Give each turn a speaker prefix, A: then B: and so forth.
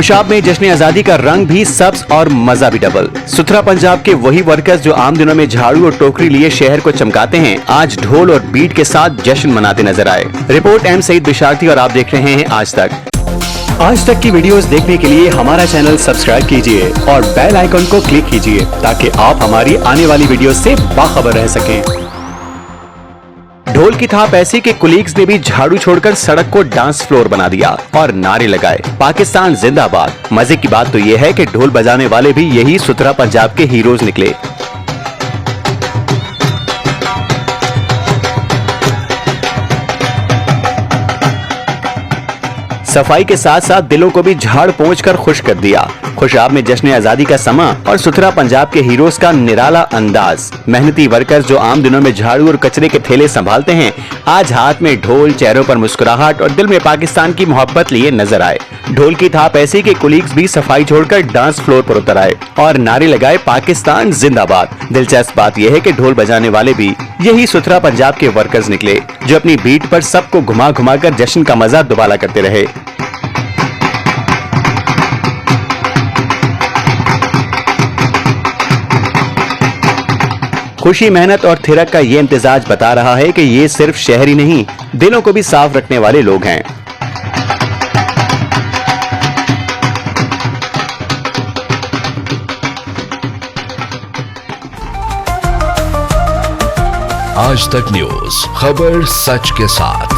A: खुशाब में जश्न आजादी का रंग भी सब्ज और मजा भी डबल। सुथरा पंजाब के वही वर्कर्स जो आम दिनों में झाड़ू और टोकरी लिए शहर को चमकाते हैं, आज ढोल और बीट के साथ जश्न मनाते नजर आए। रिपोर्ट एम सईद बिशारती और आप देख रहे हैं आज तक की वीडियोस देखने के लिए हमारा चैनल सब्सक्राइब कीजिए और बेल आइकन को क्लिक कीजिए ताकि आप हमारी आने वाली वीडियो से बाखबर रह सकें। ढोल की थाप ऐसी कि कुलीग्स ने भी झाड़ू छोड़कर सड़क को डांस फ्लोर बना दिया और नारे लगाए, पाकिस्तान जिंदाबाद। मजे की बात तो यह है कि ढोल बजाने वाले भी यही सुथरा पंजाब के हीरोज निकले। सफाई के साथ साथ दिलों को भी झाड़ पोंछ कर खुश कर दिया। खुशाब में जश्न आजादी का समा और सुथरा पंजाब के हीरोज का निराला अंदाज। मेहनती वर्कर्स जो आम दिनों में झाड़ू और कचरे के थैले संभालते हैं, आज हाथ में ढोल, चेहरों पर मुस्कुराहट और दिल में पाकिस्तान की मोहब्बत लिए नजर आए। ढोल की थाप ऐसी कि कुलीग्स भी सफाई छोड़कर डांस फ्लोर पर उतर आए और नारे लगाए, पाकिस्तान जिंदाबाद। दिलचस्प बात यह है कि ढोल बजाने वाले भी यही सुथरा पंजाब के वर्कर्स निकले जो अपनी बीट पर सबको घुमा घुमा कर जश्न का मजा दुबाला करते रहे। खुशी, मेहनत और थिरक का ये इम्तिजाज बता रहा है कि ये सिर्फ शहरी नहीं, दिलों को भी साफ रखने वाले लोग हैं।
B: आज तक न्यूज, खबर सच के साथ।